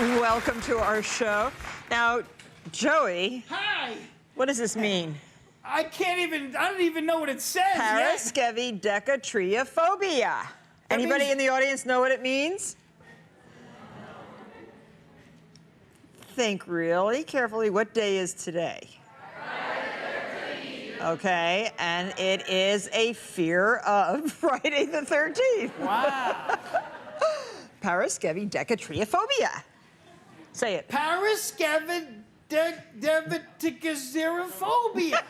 Welcome to our show. Now, Joey. Hi. What does this mean? I don't even know what it says yet. Paraskevidecatriophobia. Anybody in the audience know what it means? Think really carefully. What day is today? Okay, and it is a fear of Friday the 13th. Wow. Paraskevidecatriophobia. Say it. Paraskevidecatriophobia.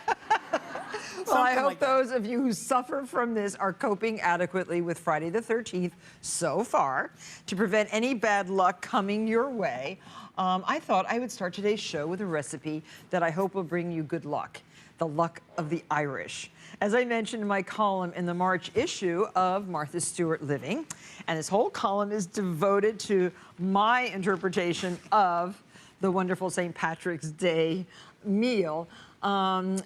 Well, I hope those of you who suffer from this are coping adequately with Friday the 13th so far to prevent any bad luck coming your way. I thought I would start today's show with a recipe that I hope will bring you good luck. The luck of the Irish. As I mentioned in my column in the March issue of Martha Stewart Living, and this whole column is devoted to my interpretation of the wonderful St. Patrick's Day meal. I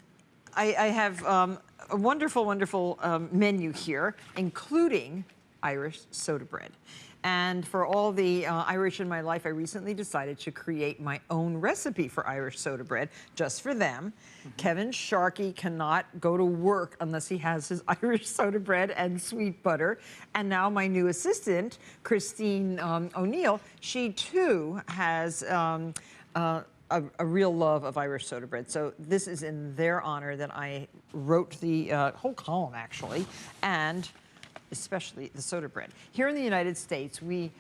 have a wonderful, wonderful menu here, including Irish soda bread. And for all the Irish in my life, I recently decided to create my own recipe for Irish soda bread, just for them. Kevin Sharkey cannot go to work unless he has his Irish soda bread and sweet butter. And now my new assistant, Christine O'Neill, she too has a real love of Irish soda bread. So this is in their honor that I wrote the whole column, actually, and especially the soda bread. Here in the United States, we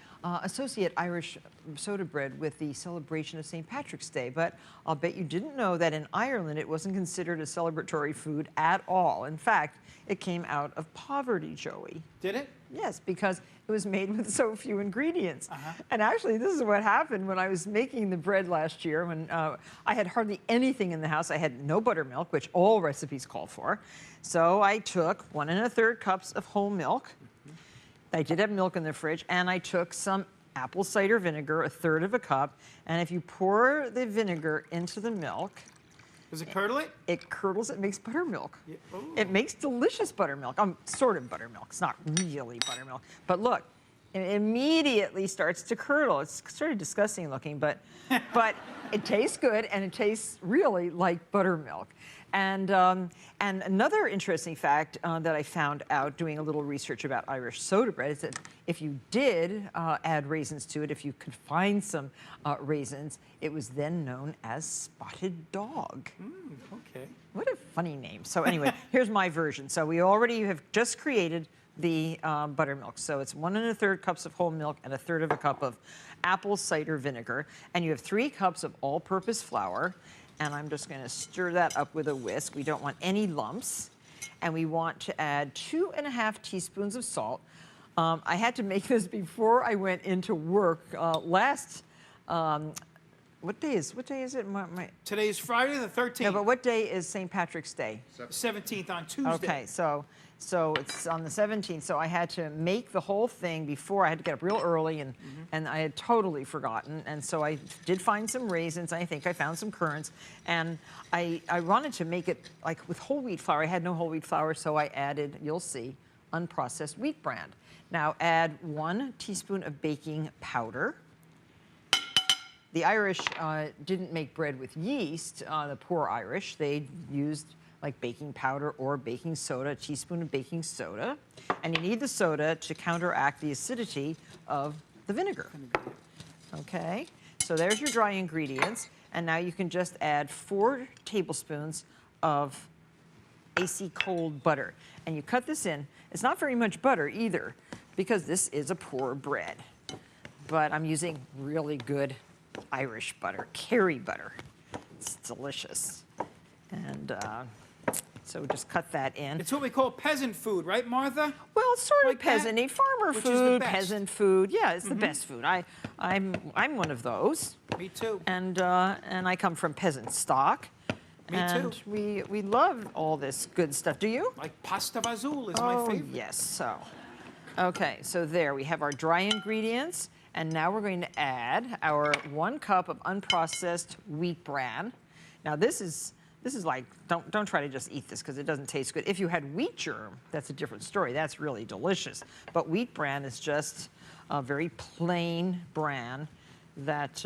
associate Irish soda bread with the celebration of St. Patrick's Day, but I'll bet you didn't know that in Ireland it wasn't considered a celebratory food at all. In fact, it came out of poverty, Joey. Did it? Yes, because it was made with so few ingredients. And actually, this is what happened when I was making the bread last year, when I had hardly anything in the house. I had no buttermilk, which all recipes call for. So I took 1 1/3 cups of whole milk. I did have milk in the fridge, and I took some apple cider vinegar, 1/3 of a cup. And if you pour the vinegar into the milk, does it curdle it? It curdles. It makes buttermilk. Yeah. It makes delicious buttermilk. Sort of buttermilk. It's not really buttermilk. But look, it immediately starts to curdle. It's sort of disgusting looking, but it tastes good, and it tastes really like buttermilk. And another interesting fact that I found out doing a little research about Irish soda bread is that if you did add raisins to it, if you could find some raisins, it was then known as spotted dog. Okay. What a funny name. So anyway, here's my version. So we already have just created the buttermilk. So it's 1 1/3 cups of whole milk and 1/3 of a cup of apple cider vinegar. And you have 3 cups of all-purpose flour. And I'm just going to stir that up with a whisk. We don't want any lumps. And we want to add 2 1/2 teaspoons of salt. I had to make this before I went into work what day is it? Today is Friday the 13th. No, but what day is St. Patrick's Day? 17th on Tuesday. Okay, so it's on the 17th. So I had to make the whole thing before. I had to get up real early, and I had totally forgotten. And so I did find some raisins. I think I found some currants. And I wanted to make it like with whole wheat flour. I had no whole wheat flour, so I added, you'll see, unprocessed wheat bran. Now add 1 teaspoon of baking powder. The Irish didn't make bread with yeast, the poor Irish. They used like baking powder or baking soda, a teaspoon of baking soda. And you need the soda to counteract the acidity of the vinegar. Okay, so there's your dry ingredients. And now you can just add 4 tablespoons of icy cold butter. And you cut this in. It's not very much butter either, because this is a poor bread. But I'm using really good Irish butter, Kerry butter. It's delicious. And so just cut that in. It's what we call peasant food, right, Martha? Well, it's sort of like peasant-y, farmer which food, is the best. peasant food. Yeah, it's the best food. I'm one of those. Me too. And I come from peasant stock. Me and too. we love all this good stuff. Do you? Like pasta vazul is my favorite. Yes. So, okay. So there we have our dry ingredients. And now we're going to add our 1 cup of unprocessed wheat bran. Now this is like, don't try to just eat this because it doesn't taste good. If you had wheat germ, that's a different story. That's really delicious. But wheat bran is just a very plain bran that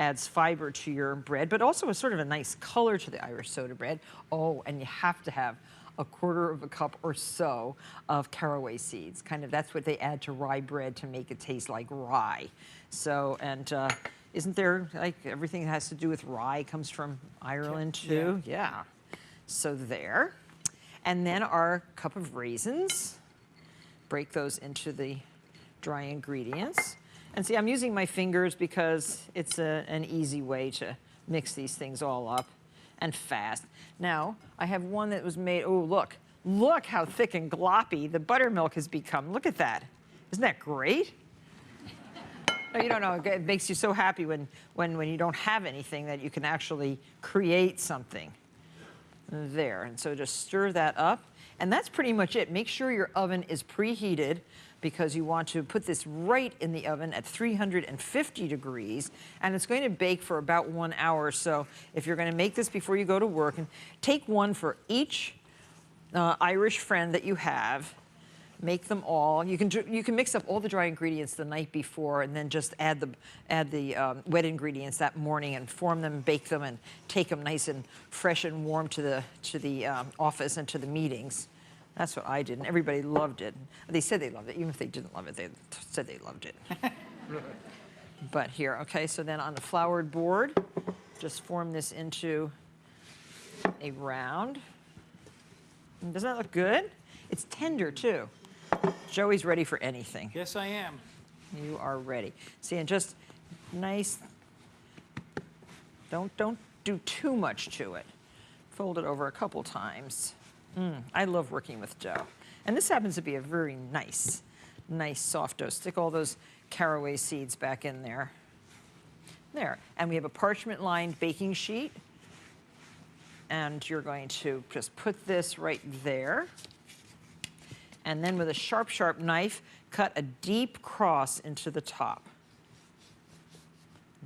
adds fiber to your bread, but also a sort of a nice color to the Irish soda bread. Oh, and you have to have a quarter of a cup or so of caraway seeds. Kind of, that's what they add to rye bread to make it taste like rye. So, and isn't there, like, everything that has to do with rye comes from Ireland too? Yeah. So there. And then our cup of raisins. Break those into the dry ingredients. And see, I'm using my fingers because it's an easy way to mix these things all up and fast. Now, I have one that was made, oh, look how thick and gloppy the buttermilk has become. Look at that. Isn't that great? No, you don't know, it makes you so happy when you don't have anything that you can actually create something. There, and so just stir that up. And that's pretty much it. Make sure your oven is preheated because you want to put this right in the oven at 350 degrees, and it's going to bake for about 1 hour. So if you're going to make this before you go to work, and take one for each Irish friend that you have, make them all. You can mix up all the dry ingredients the night before, and then just add the wet ingredients that morning, and form them, bake them, and take them nice and fresh and warm to the office and to the meetings. That's what I did, and everybody loved it. They said they loved it. Even if they didn't love it, they said they loved it. But here, okay, so then on the floured board, just form this into a round. And doesn't that look good? It's tender, too. Joey's ready for anything. Yes, I am. You are ready. See, and just nice, don't do too much to it. Fold it over a couple times. I love working with dough. And this happens to be a very nice soft dough. Stick all those caraway seeds back in there. There. And we have a parchment-lined baking sheet. And you're going to just put this right there. And then with a sharp, sharp knife, cut a deep cross into the top.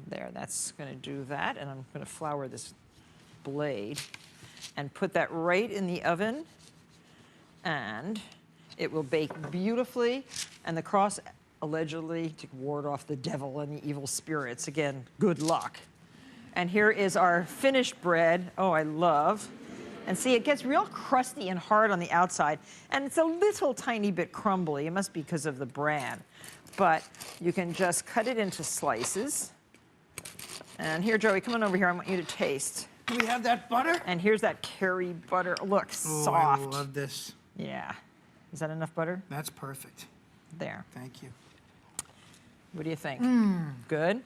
There, that's going to do that. And I'm going to flour this blade and put that right in the oven. And it will bake beautifully. And the cross, allegedly, to ward off the devil and the evil spirits. Again, good luck. And here is our finished bread. Oh, I love. And see, it gets real crusty and hard on the outside, and it's a little tiny bit crumbly. It must be because of the bran. But you can just cut it into slices. And here, Joey, come on over here. I want you to taste. Do we have that butter? And here's that curry butter. Look, soft. I love this. Yeah. Is that enough butter? That's perfect. There. Thank you. What do you think? Good?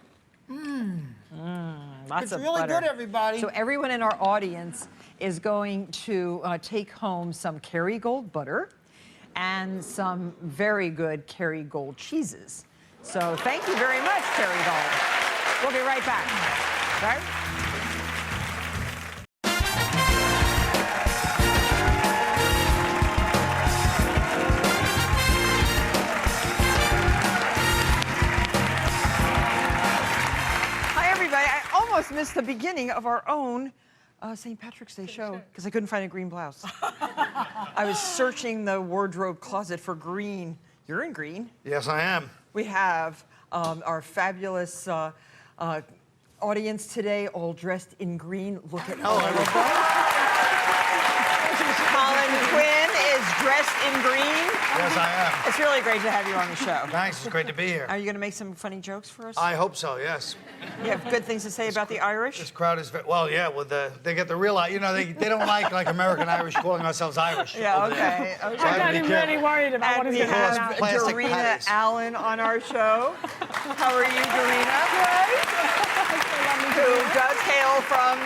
Lots It's of really butter. good, everybody. So everyone in our audience is going to take home some Kerrygold butter and some very good Kerrygold cheeses. So thank you very much, Kerrygold. We'll be right back. Right? Almost missed the beginning of our own St. Patrick's Day show because I couldn't find a green blouse. I was searching the wardrobe closet for green. You're in green. Yes, I am. We have our fabulous audience today, all dressed in green. Look at all of them. Colin Quinn is dressed in green. Yes, I am. It's really great to have you on the show. Thanks, it's great to be here. Are you going to make some funny jokes for us? I hope so, yes. You have good things to say about the Irish? This crowd is, well, yeah, well, they get the real, you know, they don't like American Irish calling ourselves Irish. Yeah, over okay. there. Okay. So I have to be careful. really worried about what And is we going to have happen. Plastic Dorina patties. Allen on our show. How are you, Dorina? Who does hail from,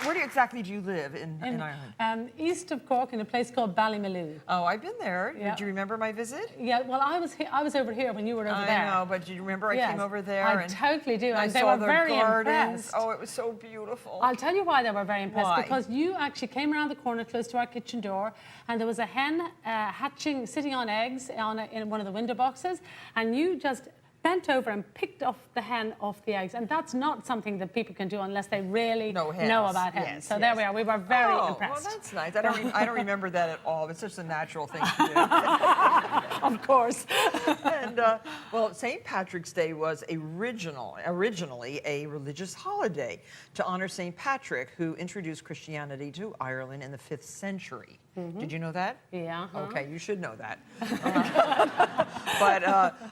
where exactly do you live in Ireland? East of Cork in a place called Ballymaloo. Oh, I've been there. Yeah. Did you remember my visit? Yeah, well, I was over here when you were over there. I know, but do you remember I Yes, came over there? I and totally do. I And they saw were the very gardens. impressed. Oh, it was so beautiful. I'll tell you why they were very impressed. Why? Because you actually came around the corner close to our kitchen door, and there was a hen hatching, sitting on eggs in one of the window boxes, and you just bent over and picked off the hen off the eggs. And that's not something that people can do unless they really know about hens. Yes, so yes. there we are. We were very Well, impressed. that's nice. I don't remember that at all. It's just a natural thing to do. Of course. And well, St. Patrick's Day was originally a religious holiday to honor St. Patrick, who introduced Christianity to Ireland in the 5th century. Did you know that? Yeah. Okay, you should know that. But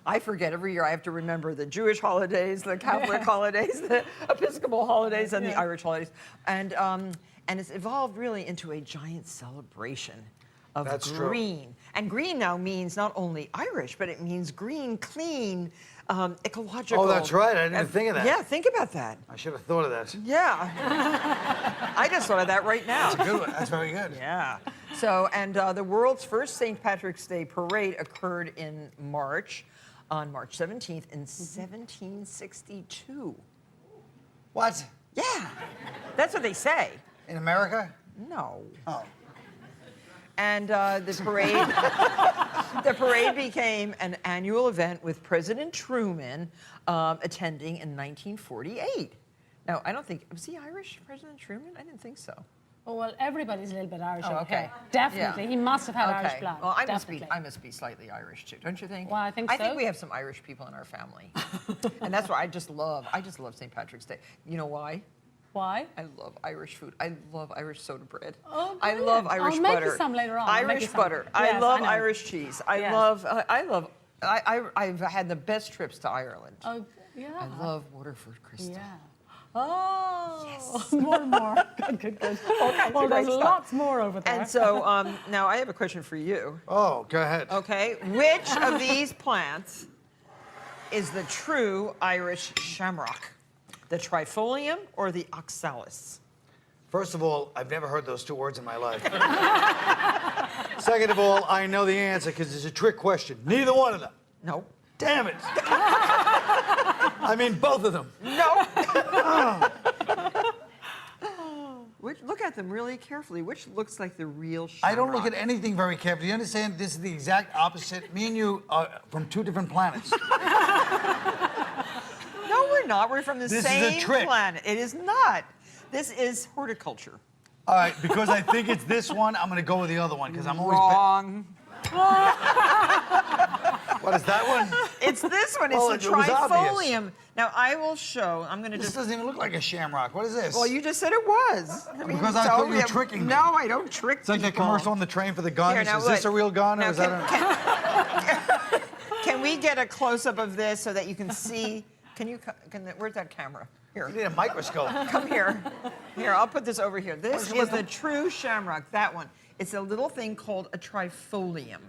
I forget every year. I have to remember the Jewish holidays, the Catholic holidays, the Episcopal holidays, and the Irish holidays. And it's evolved really into a giant celebration of green. True. And green now means not only Irish, but it means green, clean, ecological. Oh, that's right. I didn't even think of that. Yeah, think about that. I should have thought of that. Yeah. I just thought of that right now. That's a good one. That's very good. Yeah. So, and the world's first St. Patrick's Day parade occurred in March, on March 17th in 1762. What? Yeah. That's what they say. In America? No. Oh. And the parade became an annual event with President Truman attending in 1948. Now, I don't think, was he Irish, President Truman? I didn't think so. Oh, well, everybody's a little bit Irish Oh, over okay. here. Definitely. Yeah. He must have had Okay. Irish blood. Well, I Definitely. must be slightly Irish too, don't you think? Well, I think I think so. we have some Irish people in our family. And that's why I just love St. Patrick's Day. You know why? Why? I love Irish food. I love Irish soda bread. Oh, I brilliant. love Irish I'll make butter. you some later on. I'll make Irish you some. butter. Yes, I love know. Irish cheese. Yes. I've had the best trips to Ireland. Oh, yeah. I love Waterford Crystal. Yeah. Oh, yes. More and more. Good. All kinds Well, of great there's stuff. lots more over there. And so now I have a question for you. Oh, go ahead. Okay, which of these plants is the true Irish shamrock? The trifolium or the oxalis? First of all, I've never heard those two words in my life. Second of all, I know the answer because it's a trick question. Neither one of them. No. Damn it. I mean, both of them. No. Look at them really carefully. Which looks like the real shamrock? I don't look at anything very carefully. You understand? This is the exact opposite. Me and you are from two different planets. No, we're not. We're from the This is a same trick. planet. It is not. This is horticulture. All right, because I think it's this one, I'm going to go with the other one because I'm always... Wrong. What is that one? It's this one. It's Well, the it was obvious. trifolium. Now, I will show. I'm going to This just... doesn't even look like a shamrock. What is this? Well, you just said it was. I mean, Because I thought you were yeah, tricking me. No, I don't trick It's like that people. commercial on the train for the guns. Here, now Is this look. a real gun or Now, is that a... Can we get a close-up of this so that you can see? Where's that camera? Here. You need a microscope. Come here. Here, I'll put this over here. This Where's is the true shamrock, that one. It's a little thing called a trifolium.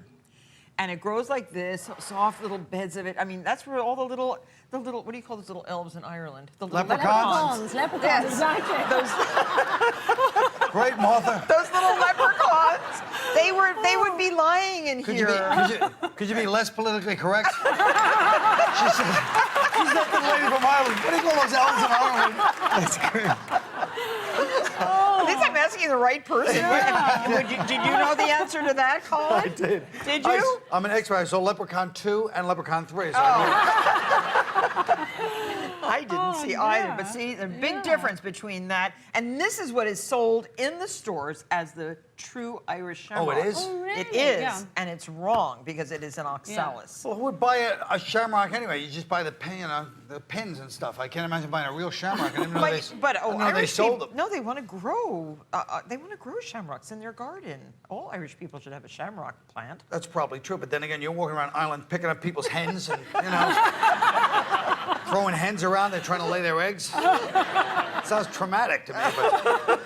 And it grows like this, soft little beds of it. I mean, that's where all the little, what do you call those little elves in Ireland? The little Leprechauns. Leprechauns, Yes. exactly. Great, Martha. Those little leprechauns. They would be lying in Could here. you be less politically correct? She's not the lady from Ireland. What do you call those elves in Ireland? That's great. At least I'm asking the right person. Did you know the answer to that, Colin? I did. Did you? I'm an expert. I saw Leprechaun 2 and Leprechaun 3. So I didn't see either. But see, the big difference between that and this is what is sold in the stores as the true Irish shamrock. Oh, it is? Oh, really? It is, Yeah. and it's wrong because it is an oxalis. Well, who would buy a shamrock anyway? You just buy the pins and stuff. I can't imagine buying a real shamrock. I didn't know they Irish sold people, them. no, they want to grow. They want to grow shamrocks in their garden. All Irish people should have a shamrock plant. That's probably true, but then again, you're walking around Ireland picking up people's hens and, throwing hens around. They're trying to lay their eggs. Sounds traumatic to me, but...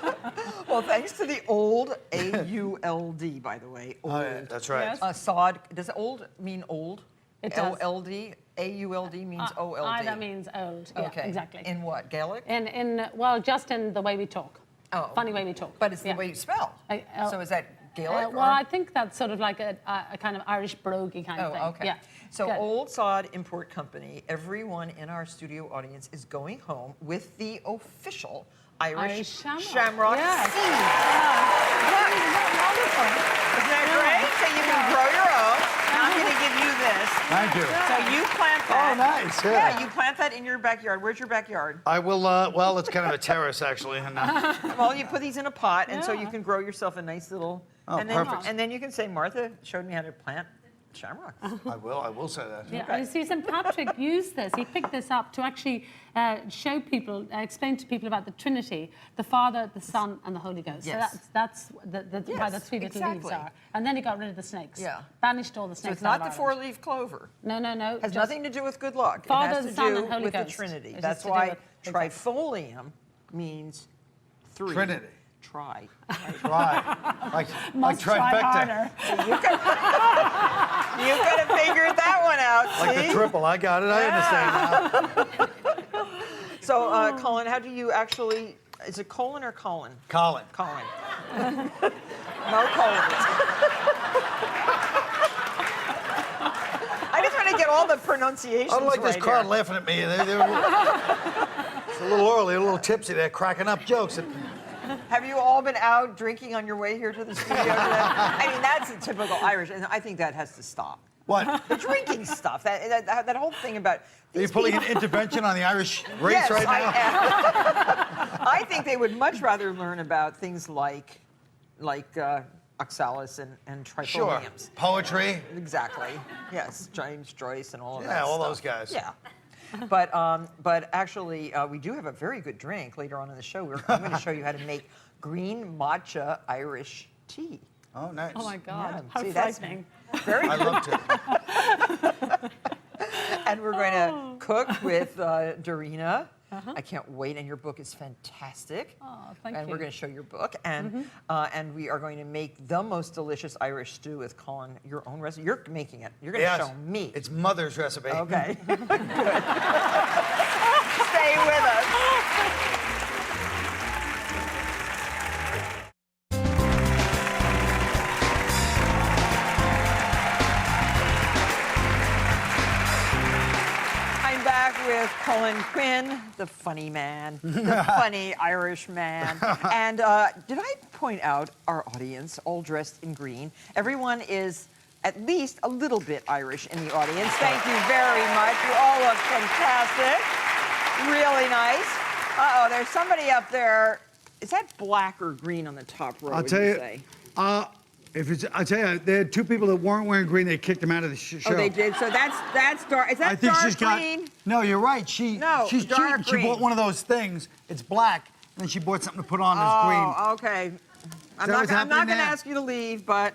Well, thanks to the old AULD, by the way. Old. Oh, yeah, that's right. Yes. Sod. Does old mean old? It does. LD. AULD means OLD. That means old. Yeah, Okay. exactly. In what? Gaelic? Well, just in the way we talk. Oh. Funny way we talk. But it's the way you spell. So is that Gaelic? Well, I think that's sort of like a kind of Irish broguey kind of thing. Oh, okay. Yeah. So Good. Old Sod Import Company, everyone in our studio audience is going home with the official Irish shamrock Yes. seed. Isn't that wonderful? Isn't that great? So you can grow your own. I'm going to give you this. Thank you. So you plant that. Oh, nice. Yeah, you plant that in your backyard. Where's your backyard? I will, well, it's kind of a terrace, actually. And, Well, you put these in a pot, and so you can grow yourself a nice little... Oh, and then, perfect. And then you can say, Martha showed me how to plant Shamrock. I will say that. Yeah, and you see, St Patrick used this. He picked this up to actually show people, explain to people about the Trinity, the Father, the Son, and the Holy Ghost. Yes. So that's why the three little leaves are. And then he got rid of the snakes. Yeah. Banished all the So snakes. it's not out the of Ireland. four-leaf clover. No. Has just nothing to do with good luck. Father, it has the to Son, do and Holy with the Ghost. Trinity. It's That's just to do why with- trifolium means three. Trinity. Try. Right. Like Must try trifecta. harder. You could have figured that one out, Like see? the triple. I got it. I understand now. So, Colin, how do you actually, is it colon or colon? Colin. Colin. No colons. I just want to get all the pronunciations I don't like this right crowd here. laughing at me. It's a little early, a little tipsy. They're cracking up jokes. Have you all been out drinking on your way here to the studio today? I mean, that's a typical Irish, and I think that has to stop. What? The drinking stuff, that whole thing about. Are you pulling an intervention on the Irish race Yes, right now? I am. I think they would much rather learn about things like oxalis and trifoliums. Sure. Poetry. Exactly. Yes, James Joyce and all of that. Yeah, all stuff. those guys. Yeah. But actually, we do have a very good drink later on in the show. I'm going to show you how to make green matcha Irish tea. Oh, nice. Oh my God, Yeah, how see, that's- frightening. Very I love to. And we're going to cook with Dorina. I can't wait, and your book is fantastic. Oh, thank And you. we're going to show your book, and we are going to make the most delicious Irish stew with Colin. Your own recipe. You're making it. You're going to show me. It's mother's recipe. Okay. Good. Stay with us. I'm back with Colin Quinn, the funny man, the funny Irish man. And did I point out our audience, all dressed in green? Everyone is at least a little bit Irish in the audience. Thank you very much. You all look fantastic. Really nice. Uh-oh, there's somebody up there. Is that black or green on the top row, I'll would tell you you. say? I'll tell you, there are two people that weren't wearing green. They kicked them out of the show. Oh, they did. So that's dark. Is that I think dark she's got. green? No, you're right. No, she's dark cheating. She green. bought one of those things. It's black, and then she bought something to put on that's green. Oh, okay. I'm that not what's going to happening now? ask you to leave, but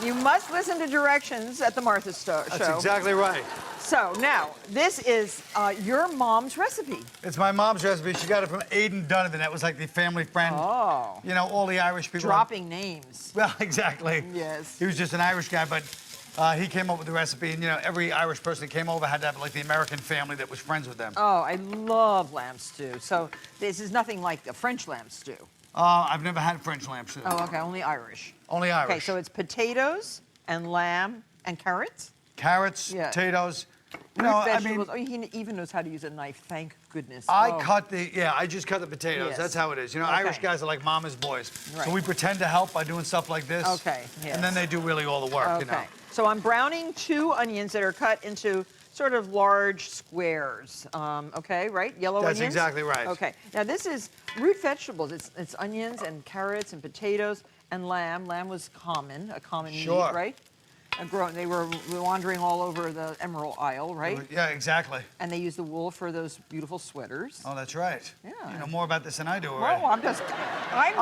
you must listen to directions at the Martha Show. That's exactly right. So now, this is your mom's recipe. It's my mom's recipe. She got it from Aidan Donovan. That was like the family friend. Oh. You know, all the Irish people. Dropping names. Well, exactly. Yes. He was just an Irish guy, but he came up with the recipe, and you know, every Irish person that came over had to have like the American family that was friends with them. Oh, I love lamb stew. So this is nothing like the French lamb stew. I've never had French lamb stew. Oh, okay, only Irish. Only Irish. Okay, so it's potatoes and lamb and carrots. Carrots, Yeah. potatoes. You Root know, I mean, vegetables. Oh, he even knows how to use a knife. Thank goodness. I Oh. just cut the potatoes. Yes. That's how it is. You know, Okay. Irish guys are like mama's boys. Right. So we pretend to help by doing stuff like this. Okay, yes. And then they do really all the work, Okay. you know. So I'm browning 2 onions that are cut into sort of large squares. Okay, right? Yellow That's onions? exactly right. Okay. Now this is root vegetables. It's onions and carrots and potatoes and lamb. Lamb was a common Sure. meat, right? They were wandering all over the Emerald Isle, right? Yeah, exactly. And they used the wool for those beautiful sweaters. Oh, that's right. Yeah. You know more about this than I do already. Well, I'm just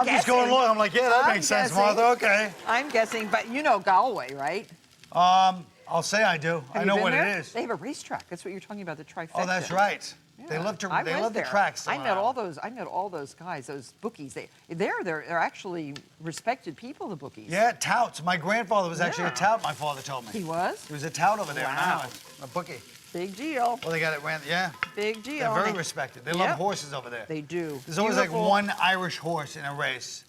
just going along. I'm like, yeah, that I'm makes sense, guessing. Martha. Okay. I'm guessing, but you know Galway, right? I'll say I do. Have I you know been what there? it is. They have a racetrack. That's what you're talking about, the trifecta. Oh, that's right. They Yeah. love to. I They went love the there. tracks. I met all those. I met all those guys, those bookies. They're actually respected people. The bookies. Yeah, touts. My grandfather was actually a Yeah. tout. My father told me. He was. He was a tout over there. Wow. A bookie. Big deal. Well, they got it ran. Yeah. Big deal. They're very They- respected. They Yep. love horses over there. They do. There's always like Beautiful. one Irish horse in a race,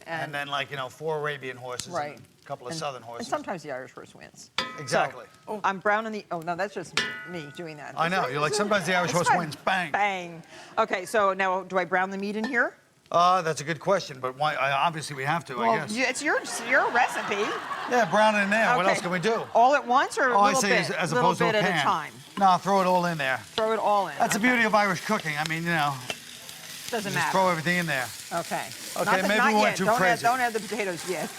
and And- then like 4 Arabian horses, Right. and a couple of Southern horses. And sometimes the Irish horse wins. Exactly. So, I'm browning the. Oh no, that's just me doing that. I know. You're like sometimes the Irish It's horse fine. wins. Bang. Bang. Okay, so now do I brown the meat in here? That's a good question, but why? Obviously we have to. I guess. It's your recipe. Yeah, brown it in there. What Okay. else can we do? All at once or a Oh, I little say bit? as little opposed to bit a at pan. a time. No, throw it all in there. Throw it all in. That's the beauty of Irish cooking. I mean, Doesn't just matter. throw everything in there. Okay. Okay, Not maybe not we went yet. too Don't crazy. Don't add the potatoes yet.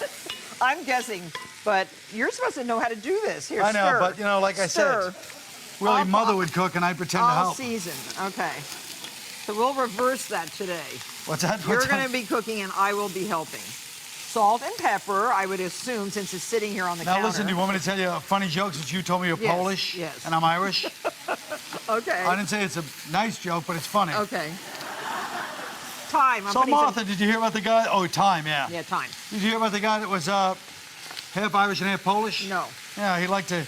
I'm guessing But you're supposed to know how to do this. Here, I know, stir. but, you know, like I Stir. said, really, Mother would cook and I pretend to All help. season. Okay. So we'll reverse that today. What's that? You're What's going that? to be cooking and I will be helping. Salt and pepper, I would assume, since it's sitting here on the counter. Now listen, do you want me to tell you a funny joke since you told me you're Yes, Polish yes. and I'm Irish? Okay. I didn't say it's a nice joke, but it's funny. Okay. Thyme. I'm So putting some- Martha, did you hear about the guy? Oh, thyme, yeah. Yeah, thyme. Did you hear about the guy that was half Irish and half Polish? No. Yeah, he liked to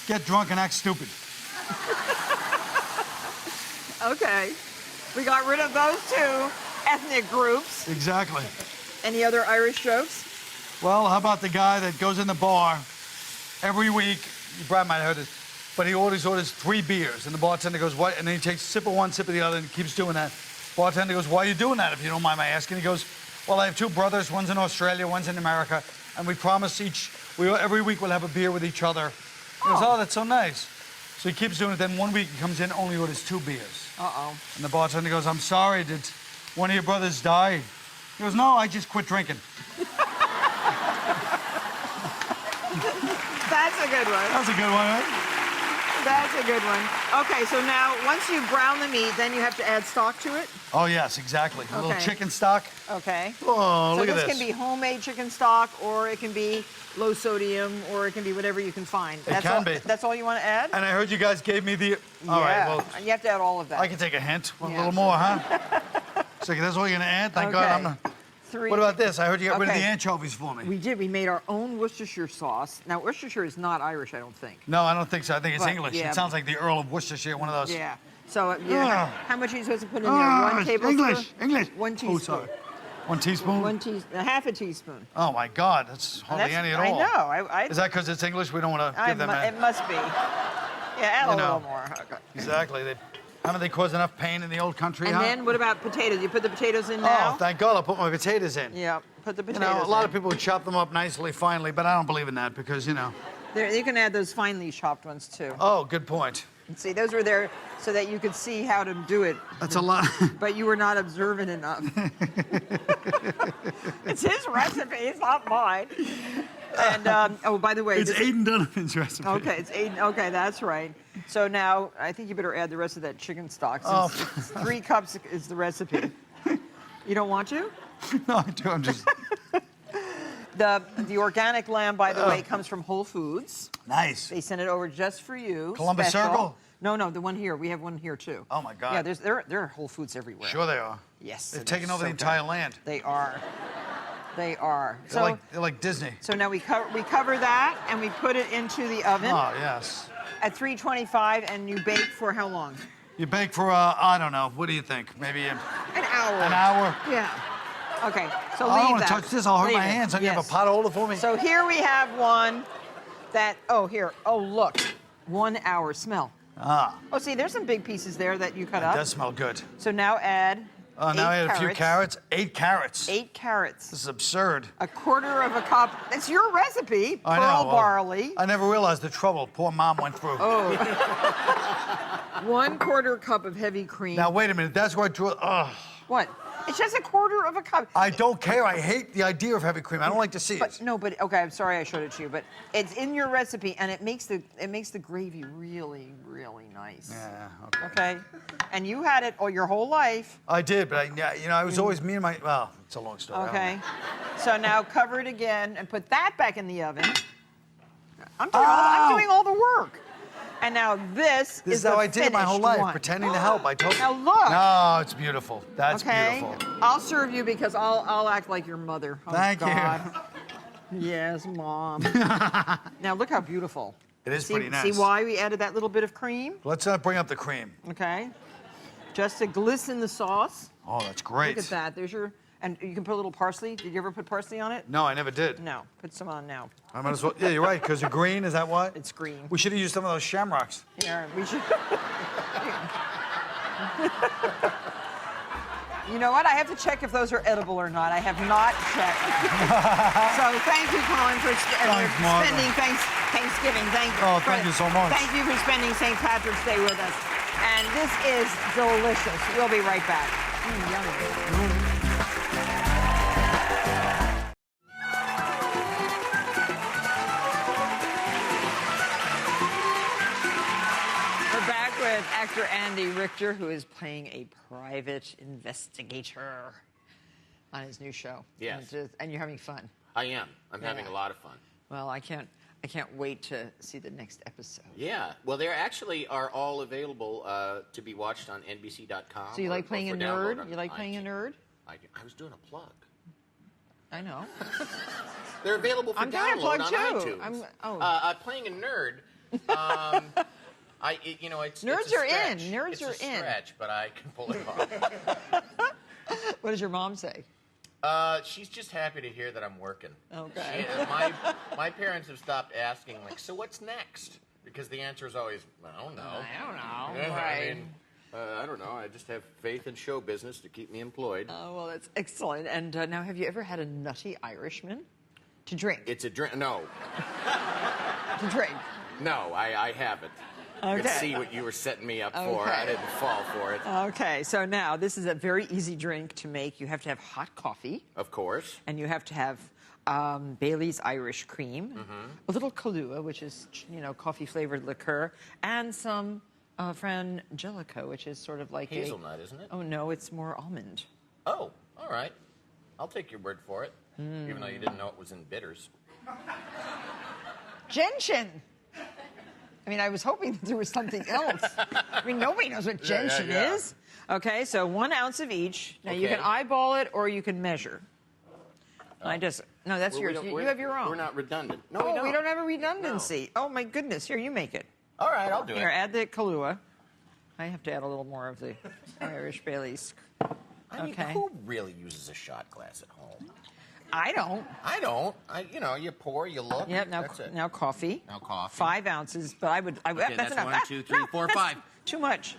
get drunk and act stupid. Okay. We got rid of those two ethnic groups. Exactly. Any other Irish jokes? Well, how about the guy that goes in the bar every week? You probably might have heard this, but he orders 3 beers, and the bartender goes, "What?" And then he takes a sip of one, sip of the other, and keeps doing that. Bartender goes, "Why are you doing that, if you don't mind my asking?" He goes, "Well, I have 2 brothers. One's in Australia, one's in America, and we promise every week we'll have a beer with each other." He goes, "Oh, that's so nice." So he keeps doing it. Then one week he comes in, only orders 2 beers. Uh-oh. And the bartender goes, "I'm sorry, did one of your brothers die?" He goes, "No, I just quit drinking." That's a good one. That's a good one, right? That's a good one. Okay, so now once you brown the meat, then you have to add stock to it. Oh, yes, exactly. A little Okay. chicken stock. Okay. Oh, So look at this this. can be homemade chicken stock, or it can be low sodium, or it can be whatever you can find. It can all, be. That's all you want to add? And I heard you guys gave me the... All right, Yeah. well, And you have to add all of that. I can take a hint. A Yeah. little more, huh? So that's all you're going to add? Thank God Okay. I'm not... 3. What about this? I heard you got rid of Okay. the anchovies for me. We did. We made our own Worcestershire sauce. Now, Worcestershire is not Irish, I don't think. No, I don't think so. I think it's But, English. yeah. It sounds like the Earl of Worcestershire, one of those. Yeah. So, yeah. Ugh. How much are you supposed to put in there? 1 tablespoon? English. 1 teaspoon. Oh, sorry. 1 teaspoon? Half a teaspoon. Oh, my God. That's hardly That's- any at I all. know. Is that because it's English? We don't want to give them It must be. Yeah, add a You know. little more. Okay. Exactly. Haven't they caused enough pain in the old country, And huh? then what about potatoes? You put the potatoes in Oh, now? thank God I put my potatoes in. Yeah, put the You potatoes know, a lot in. of people would chop them up nicely, finely, but I don't believe in that because, you know. There, you can add those finely chopped ones too. Oh, good point. And see, those were there so that you could see how to do it, That's a lot. but you were not observant enough. It's his recipe, it's not mine. And, oh, by the way. It's this- Aidan Donovan's recipe. Okay, it's 8. Okay, that's right. So now I think you better add the rest of that chicken stock. Since it's 3 cups is the recipe. You don't want to? No, I do. I'm just The organic lamb, by the way, comes from Whole Foods. nice. They sent it over just for you. Columbus special. Circle? No, the one here. We have one here too. Oh my God. Yeah, there are Whole Foods everywhere. Sure they are. Yes. They've and taken they're over the so good. entire land. They are. They are. They're like Disney. So now we cover that and we put it into the oven Oh yes. at 325, and you bake for how long? You bake for I don't know. What do you think? Maybe An hour. an hour. Yeah. Okay. So I don't leave want that. to touch this. I'll hurt Leave my it. hands. Don't you have Yes. a pot holder for me? So here we have one that. Oh, here. Oh, look. 1 hour. Smell. Ah, Oh, see, there's some big pieces there that you cut it up. does smell good. So now add. Now I 8 had a few carrots. 8 carrots. 8 carrots. This is absurd. A quarter of a cup. That's your recipe. I know. Pearl well, barley. I never realized the trouble poor mom went through. Oh. 1/4 cup of heavy cream. Now wait a minute. That's where I drew. What? It's just a quarter of a cup. I don't care. I hate the idea of heavy cream. I don't like to see But it. no, but okay, I'm sorry I showed it to you, but it's in your recipe and it makes the gravy really, really nice. Yeah. Okay. Okay? And you had it all your whole life. I did, but I was always me and my. Well, it's a long story. I don't Okay. know. So now cover it again and put that back in the oven. I'm Oh! doing all the work. And now this This is the how I did it my whole finished life, one. pretending to help. I told you. Now look. No, it's beautiful. That's Okay? beautiful. I'll serve you because I'll act like your mother. Oh, Thank you. God. Yes, Mom. Now look how beautiful. It is See, pretty nice. see why we added that little bit of cream? Let's bring up the cream. Okay. Just to glisten the sauce. Oh, that's great. Look at that. There's your, and you can put a little parsley. Did you ever put parsley on it? No, I never did. No. Put some on now. I might as well. Yeah, you're right, because they're green. Is that why? It's green. We should have used some of those shamrocks. Here, we should. You know what? I have to check if those are edible or not. I have not checked. So thank you, Colin, for Thanks, Martha. spending Thanksgiving. Thank you so much. Thank you for spending St. Patrick's Day with us. And this is delicious. We'll be right back. Yummy. with actor Andy Richter, who is playing a private investigator on his new show. Yes. And you're having fun. I am. I'm having a lot of fun. Well, I can't wait to see the next episode. Yeah. Well, they actually are all available to be watched on NBC.com. So you like playing a nerd? You like playing a nerd? I was doing a plug. I know. They're available for I'm doing a download plug on too. iTunes. Playing a nerd. It's Nerds a are in. stretch. Nerds it's are a stretch, but I can pull it off. What does your mom say? She's just happy to hear that I'm working. Okay. My parents have stopped asking, like, so what's next? Because the answer is always, I don't know. I don't know. Yeah, Right. I mean, I don't know. I just have faith in show business to keep me employed. Oh, well, that's excellent. And now, have you ever had a nutty Irishman to drink? It's a drink. No. To drink. No, I haven't. Okay. Let's see what you were setting me up for. Okay. I didn't fall for it. Okay, so now this is a very easy drink to make. You have to have hot coffee. Of course. And you have to have Bailey's Irish cream, a little Kahlua, which is, coffee-flavored liqueur, and some Frangelico, which is sort of like hazelnut, isn't it? Oh, no, it's more almond. Oh, all right. I'll take your word for it, even though you didn't know it was in bitters. Gentian. I mean, I was hoping that there was something else. I mean, nobody knows what gentian is. Okay, so 1 ounce of each. Now, you can eyeball it or you can measure. No, that's yours. You have your own. We're not redundant. No, we don't have a redundancy. No. Oh, my goodness. Here, you make it. All right, I'll do it. Here, add the Kahlua. I have to add a little more of the Irish Bailey's. I mean, who really uses a shot glass at home? I don't. I don't. You pour, you look. Yep, That's it. now coffee. Now coffee. 5 ounces, but Okay, that's enough. 1, 2, 3, 4, 5. Too much.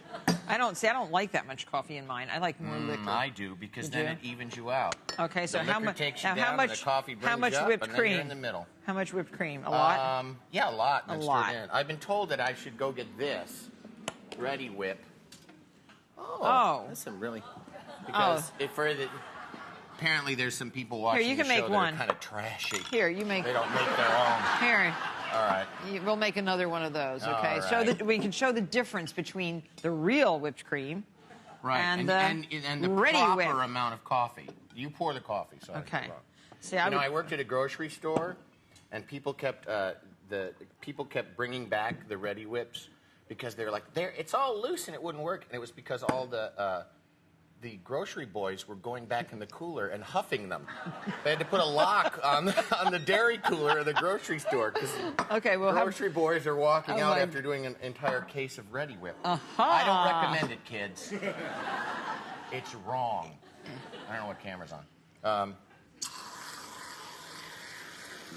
I don't like that much coffee in mine. I like more liquor. I do, because then it evens you out. Okay, so the how liquor much? takes you Now, down, how much? and the coffee brings How much you up, whipped and then cream? you're in the middle. How much whipped cream? A lot. Yeah, a lot. A Then lot. straight in. I've been told that I should go get this Ready Whip. Oh. That's some really because apparently there's some people watching Here, you can the show make that one. are kind of trashy. Here, you make. They don't make their own. Here. All right. We'll make another one of those. Okay. All Show right. we can show the difference between the real whipped cream. Right. And the Ready proper Whip. amount of coffee. You pour the coffee. So Okay. See, I worked at a grocery store, and people kept kept bringing back the Ready Whips because they were like, it's all loose and it wouldn't work, and it was because all the grocery boys were going back in the cooler and huffing them. They had to put a lock on the dairy cooler of the grocery store because grocery boys are walking out after doing an entire case of Ready Whip. I don't recommend it, kids. It's wrong. I don't know what camera's on.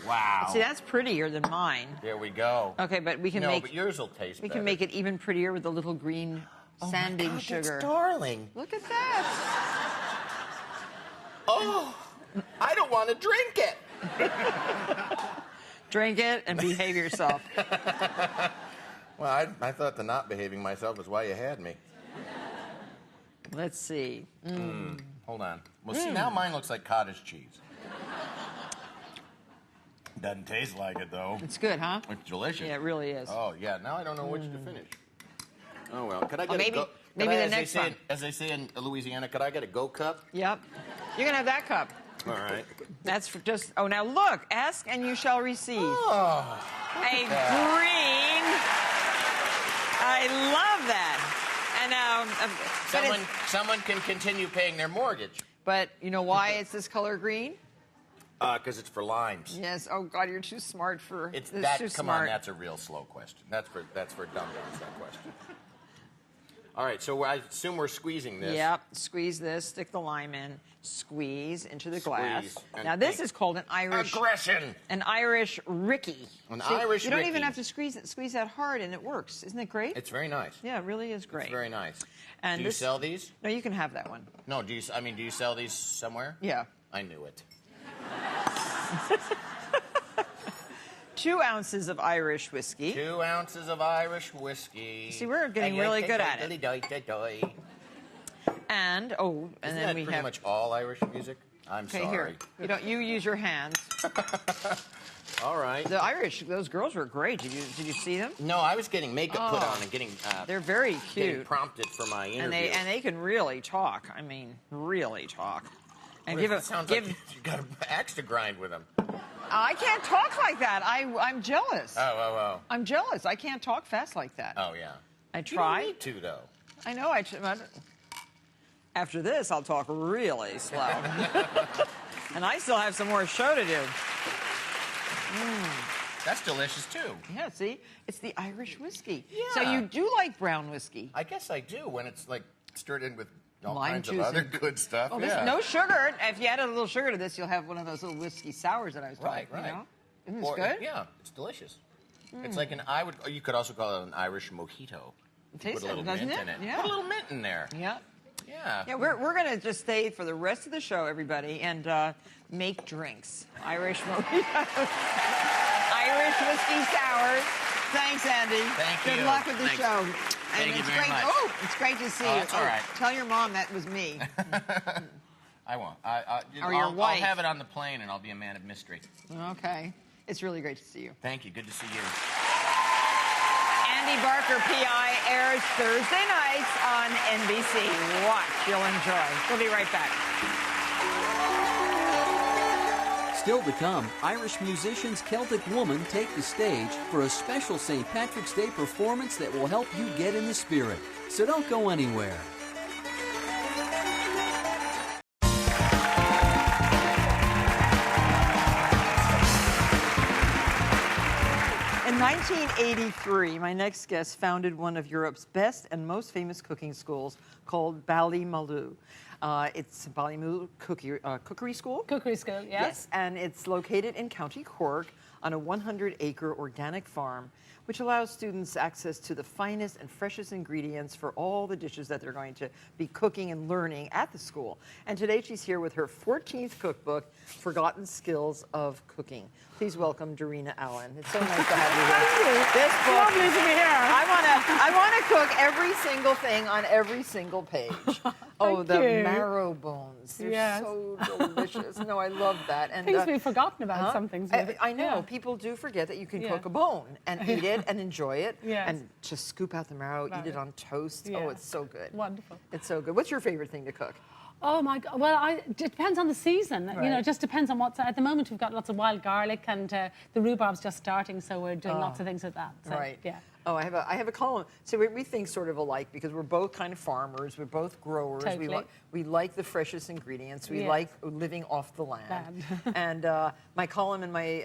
Wow. See, that's prettier than mine. There we go. Okay, but we can make. But yours will taste We better. can make it even prettier with the little green sanding my God, sugar. That's darling. Look at that. Oh, I don't want to drink it. Drink it and behave yourself. Well, I thought the not behaving myself was why you had me. Let's see. Hold on. Well, see, now mine looks like cottage cheese. Doesn't taste like it, though. It's good, huh? It's delicious. Yeah, it really is. Oh, yeah. Now I don't know which to finish. Oh, well. Could I get maybe- a go? maybe could I, the as they next say one. in- As they say in Louisiana, could I get a go cup? Yep. You're gonna have that cup. All right. That's for just. Oh, now look. Ask and you shall receive. Oh, A green. I love that. And someone can continue paying their mortgage. But you know why it's this color green? Because it's for limes. Yes. Oh God, you're too smart for. It's this that. Too Come smart. on, that's a real slow question. That's for dum-dums, that question. All right, so I assume we're squeezing this. Yep. Squeeze this. Stick the lime in. Squeeze into the glass. and Now this is called an Irish. aggression. An Irish Ricky. Irish You don't Ricky. even have to squeeze that hard, and it works. Isn't it great? It's very nice. Yeah, it really is great. It's very nice. And do you sell these? No, you can have that one. No. Do you sell these somewhere? Yeah. I knew it. 2 ounces of Irish whiskey. 2 ounces of Irish whiskey. See, we're getting really good at it. it. And Isn't then that we pretty have. much all Irish music? I'm Okay, sorry. here. You use your hands. All right. The Irish, those girls were great. Did you see them? No, I was getting makeup put on and getting. They're very Getting cute. prompted for my interview. And they can really talk. I mean, really talk. And It sounds like you got an axe to grind with them. I can't talk like that. I'm jealous. Oh. I'm jealous. I can't talk fast like that. Oh, yeah. I You try. don't need to, though. I know. After this, I'll talk really slow. And I still have some more show to do. That's delicious, too. Yeah, see? It's the Irish whiskey. Yeah. So you do like brown whiskey. I guess I do when it's, like, stirred in with all Lime kinds of juice other and- good stuff. Oh, yeah. no sugar. If you add a little sugar to this, you'll have one of those little whiskey sours that I was talking Right. You know? Isn't this Or- good? Yeah, it's delicious. It's like you could also call it an Irish mojito. It tastes Put a little good, doesn't mint it? in it. Yeah. Put a little mint in there. Yeah. Yeah. Yeah, we're going to just stay for the rest of the show, everybody, and make drinks. Irish mojitos. Irish whiskey sours. Thanks, Andy. Thank Good you. luck with the Thanks. show. Thank you it's very great. much. Oh, it's great to see you. that's all right. Tell your mom that was me. I won't. Or your wife. I'll have it on the plane, and I'll be a man of mystery. Okay. It's really great to see you. Thank you. Good to see you. Andy Barker, PI, airs Thursday nights on NBC. Watch. You'll enjoy. We'll be right back. Still to come, Irish musicians Celtic Woman take the stage for a special St. Patrick's Day performance that will help you get in the spirit. So don't go anywhere. In 1983, my next guest founded one of Europe's best and most famous cooking schools called Ballymaloe. It's Ballymaloe Cookery School. Cookery school, yes. Yes, and it's located in County Cork on a 100-acre organic farm, which allows students access to the finest and freshest ingredients for all the dishes that they're going to be cooking and learning at the school. And today she's here with her 14th cookbook, Forgotten Skills of Cooking. Please welcome Dorina Allen. It's so nice to have you here. Thank you. This book, Lovely to be here. I want to cook every single thing on every single page. Oh, Thank the you. marrow bones. They're Yes. so delicious. No, I love that. And Things we've forgotten about, some things. I know. Yeah. People do forget that you can Yeah. cook a bone and eat it and enjoy it. Yes. And just scoop out the marrow, eat it on toast. Yeah. Oh, it's so good. Wonderful. It's so good. What's your favorite thing to cook? Oh my God! Well, it depends on the season. You know, Right. it just depends on what's. At the moment, we've got lots of wild garlic, and the rhubarb's just starting, so we're doing lots of things with that. So, Right. Yeah. Oh, I have a column. So we think sort of alike because we're both kind of farmers. We're both growers. Totally. We like the freshest ingredients. We Yes. like living off the land. And my column in my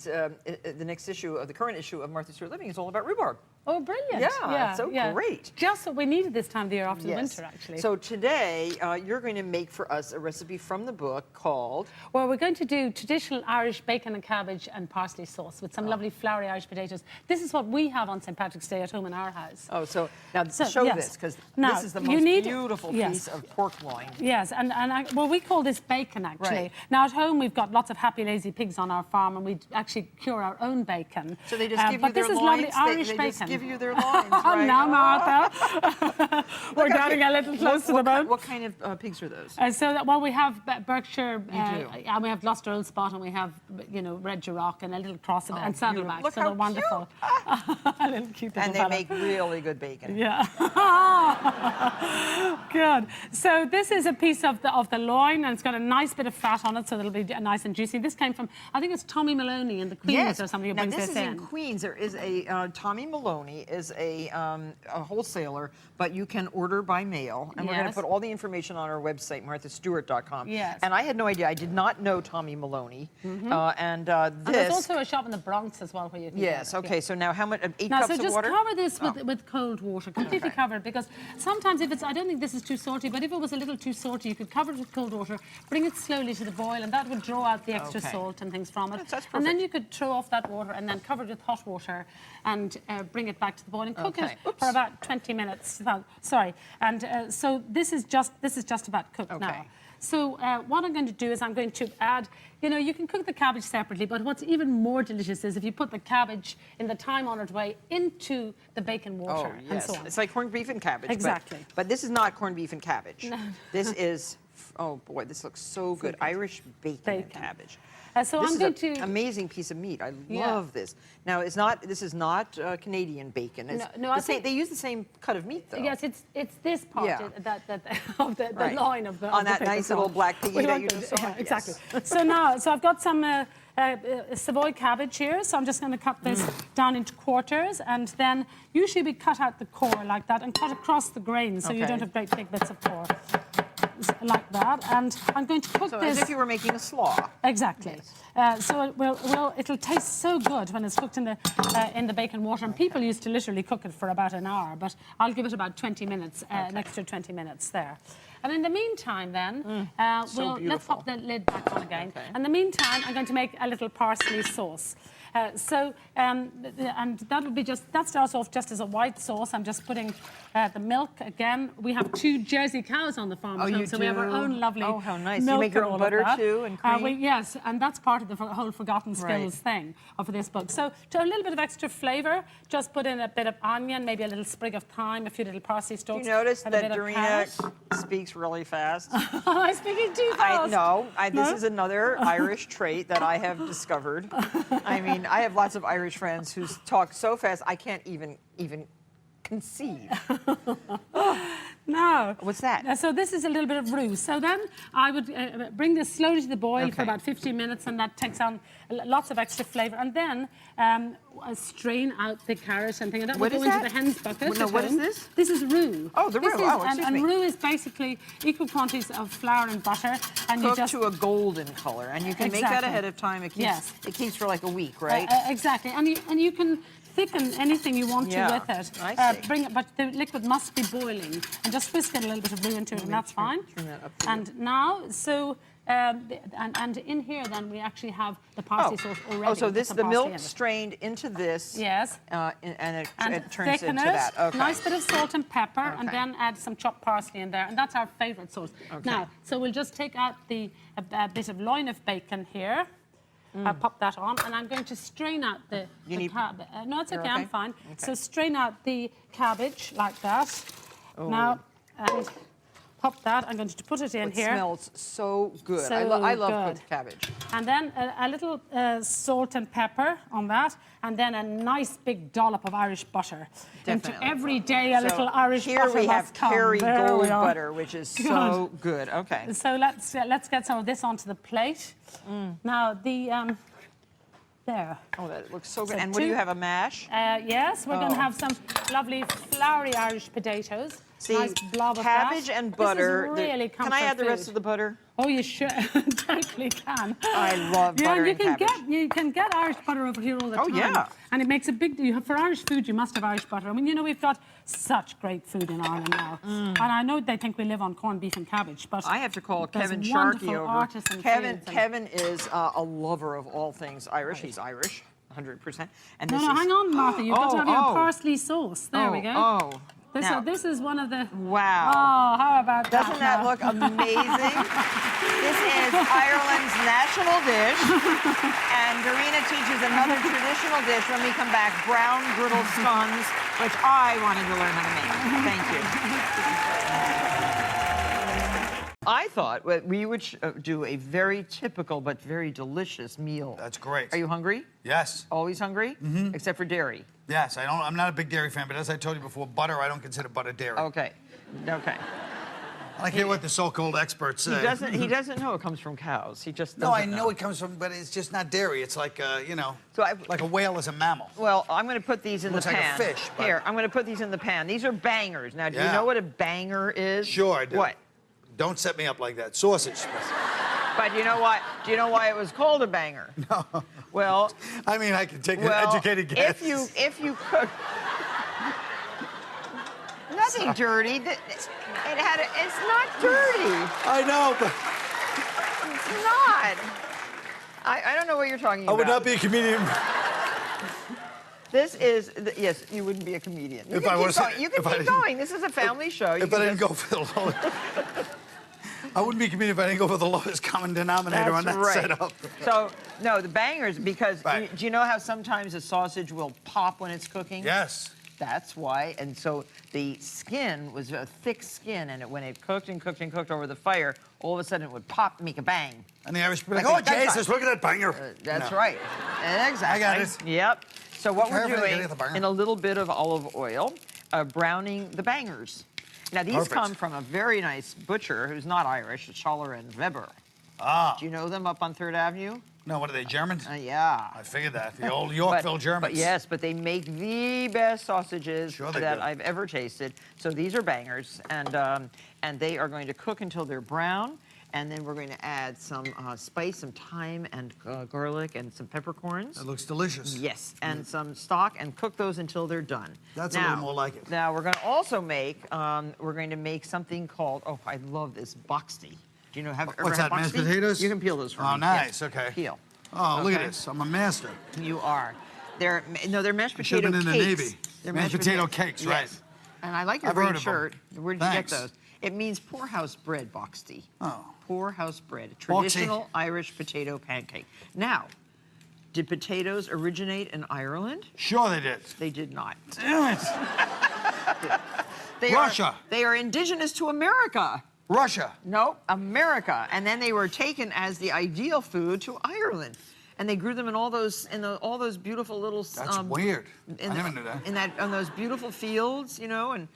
the next issue of the current issue of Martha Stewart Living is all about rhubarb. Oh, brilliant! Yeah, it's so great. Just what we needed this time of the year after the Yes. winter, actually. So today you're going to make for us a recipe from the book called. Well, we're going to do traditional Irish bacon and cabbage and parsley sauce with some lovely floury Irish potatoes. This is what we have on St. Patrick's Day at home in our house. Oh, so now So, show yes. this because Now, this is the you most need- beautiful yes. piece of pork loin. Yes, well, we call this bacon, actually. Right. Now, at home, we've got lots of happy, lazy pigs on our farm, and we actually cure our own bacon. So they just give you but their this is loins. lovely Irish they bacon. just give you their loins, Oh, right? now, Martha. We're getting a little close to the bone. What kind of pigs are those? Well, we have Berkshire, do? and we have Gloucester Old Spot, and we have, Red Duroc, and a little cross of it, and Saddleback. Look So how they're wonderful. a little cute little And they fella. make really good bacon. Yeah. Good. So this is a piece of the loin, and it's got a nice bit of fat on it, so it'll be nice and juicy. This came from, I think it's Tommy Maloney in the Queens Yes. or somebody who Now brings this this is in Queens. There is a Tommy Maloney is a wholesaler, but you can order by mail, and we're going to Yes. put all the information on our website, marthastewart.com. Yes. And I had no idea. I did not know Tommy Maloney. And This. there's also a shop in the Bronx as well where you can Yes. get it. Okay. So now, how much? 8 Now, cups so of just water. cover this with cold water, completely Okay. cover it, because sometimes if it's, I don't think this is too salty, but if it was a little too salty, you could cover it with cold water, bring it slowly to the boil, and that would draw out the extra Okay. salt and things from it. That's and then perfect. you could throw off that water and then cover it with hot water and bring it back to the boil and cook Okay. it Oops. for about 20 minutes. Sorry. And so this is just about cooked now. Okay. So what I'm going to do is I'm going to add, you can cook the cabbage separately, but what's even more delicious is if you put the cabbage in the time-honoured way into the bacon water Oh, and yes. so on. It's like corned beef and cabbage. Exactly. But this is not corned beef and cabbage. No. This is Oh boy, this looks so good. Irish bacon and cabbage. So This I'm is going an to. amazing piece of meat. I Yeah. love this. Now, this is not Canadian bacon. It's No, I the same, think- they use the same cut of meat, though. Yes, it's this part Yeah. of the Right. line of the On of the that paper nice little salt. black piggy We that want you to- just saw. yeah, exactly. Yes. So I've got some Savoy cabbage here. So I'm just going to cut this down into quarters, and then usually we cut out the core like that and cut across the grain, so you Okay. don't have great big bits of core. Like that, and I'm going to cook So this. as if you were making a slaw. Exactly. So it'll taste so good when it's cooked in the bacon water. And people used to literally cook it for about an hour, but I'll give it about 20 minutes, an extra 20 minutes there. And in the meantime, then, let's beautiful. pop the lid back on again. Okay. In the meantime, I'm going to make a little parsley sauce. And that would be that starts off just as a white sauce. I'm just putting the milk again. We have 2 Jersey cows on the farm, you so we have our do? own lovely Oh, how nice. You milk make your and own all of butter that. too, and cream? Yes, and that's part of the whole forgotten skills Right. thing of this book. So to a little bit of extra flavour, just put in a bit of onion, maybe a little sprig of thyme, a few little parsley Do stalks. you notice and a that bit of Dorina carrot. speaks really fast? Am I speaking too fast? This is another Irish trait that I have discovered. I mean, I have lots of Irish friends who talk so fast I can't even conceive. No. What's that? So this is a little bit of roux. So then I would bring this slowly to the boil for Okay. about 15 minutes, and that takes on lots of extra flavour. And then strain out the carrot and thing. And that What will is go into that? the hen's bucket. No, at what is home. this? This is roux. Oh, the This roux. is- Oh, excuse and me. roux is basically equal quantities of flour and butter. And you Cooked just to a golden color, and you can make that Exactly. ahead of time. It keeps Yes. it keeps for like a week, right? Exactly, and you can thicken anything you want Yeah, to with it. I see. Bring it, but the liquid must be boiling, and just whisk in a little bit of roux into it, and that's fine. turn that up for And now, and in here, then we actually have the parsley sauce already. so with this some the parsley in milk it. strained into this. Yes. And it And turns into thickeners, that. Okay. nice bit of salt and pepper, and Okay. then add some chopped parsley in there, and that's our favourite sauce. Okay. Now, so we'll just take out a bit of loin of bacon here. I'll pop that on, and I'm going to strain out the need- cabbage. No, it's You're okay, okay? I'm fine. Okay. So strain out the cabbage like that. Oh. Now, and pop that. I'm going to put it in It here. smells so good. So I love good. cooked cabbage. And then a little salt and pepper on that, and then a nice big dollop of Irish butter. Definitely. Into every day a So little Irish here butter we have must come. Kerry There gold we are. butter, which is so good. Okay. So let's get some of this onto the plate. Now there. Oh, that looks so good. So And what do you two- have? A mash? Yes, we're going to Oh. have some lovely floury Irish potatoes. See, nice blob of cabbage that. and butter. This is really Can I add the rest food. of the butter? Oh, you should. Totally can. I love butter you and can cabbage. you can get Irish butter over here all the Oh, time. yeah. And it makes a big deal. For Irish food, you must have Irish butter. I mean, you know, we've got such great food in Ireland now. And I know they think we live on corned beef and cabbage, but I have to call there's Kevin wonderful Sharkey over. artisan Kevin foods and- Kevin is a lover of all things Irish. He's Irish, 100%. And No, this no, is, hang on, Martha. You've got to have your oh. parsley sauce. There we go. Oh, now, This is one of the... wow. Oh, how about that? Doesn't that now? look amazing? This is Ireland's national dish. And Dorina teaches another traditional dish when we come back, brown griddle scones, which I wanted to learn how to make. Thank you. I thought we would do a very typical but very delicious meal. That's great. Are you hungry? Yes. Always hungry? Mm-hmm. Except for dairy. Yes, I'm not a big dairy fan, but as I told you before, butter, I don't consider butter dairy. Okay. Okay. I like to hear what the so-called experts say. He doesn't know it comes from cows. He just No, doesn't I know it comes from, but it's just not dairy. It's like, So like a whale is a mammal. Well, I'm going to put these in Looks the like a pan. fish, but- Here, I'm going to put these in the pan. These are bangers. Now, do you Yeah. know what a banger is? Sure I do. What? Don't set me up like that. Sausage. But you know what? Do you know why it was called a banger? No. Well, I mean, I can take an educated guess. if you cook nothing dirty. It's not dirty. I know, but It's not. I don't know what you're talking I about. would not be a comedian. This is yes. You wouldn't be a comedian. You If can I keep wasn't- going. You can if I keep didn't- going. This is a family show. You If I can didn't just- go for the lowest. I wouldn't be a comedian if I didn't go for the lowest common denominator on That's that right. setup. So, no, the bangers, because Right. do you know how sometimes a sausage will pop when it's cooking? Yes. That's why. And so the skin was a thick skin, and when it cooked and cooked and cooked over the fire, all of a sudden it would pop, make a bang. And the Irish people Like like, a oh, gunshot. Jesus, look at that banger. That's No. right. Exactly. I got it. Yep. So what we're Careful, doing get the banger. in a little bit of olive oil, browning the bangers. Now these Perfect. come from a very nice butcher who's not Irish, Schaller and Weber. Ah. Do you know them up on 3rd Avenue? No, what are they, Germans? Yeah. I figured that. The old Yorkville Germans. But yes, but they make the best sausages Sure they that do. I've ever tasted. So these are bangers, and they are going to cook until they're brown. And then we're going to add some spice, some thyme and garlic and some peppercorns. That looks delicious. Yes, and some stock, and cook those until they're done. That's a little more like it. Now we're going to also make something called, oh, I love this boxty. Do you know, ever What's had that, mashed boxty? potatoes? You can peel those for me. Oh, nice, Yes. okay. Peel. Oh, look at Okay. this. I'm a master. You are. They're mashed I should potato have been cakes. in the Navy. They're Mashed potato cakes, right. Yes. And I like your I've heard green of 'em. shirt. Where did you Thanks. get those? It means poorhouse bread, boxty. Oh. Poorhouse bread, Boxty. traditional Irish potato pancake. Now, did potatoes originate in Ireland? Sure they did. They did not. Damn it. They Russia. They are indigenous to America. Russia. No, America. And then they were taken as the ideal food to Ireland. And they grew them in all those beautiful little. That's weird. I never knew that. On those beautiful fields, and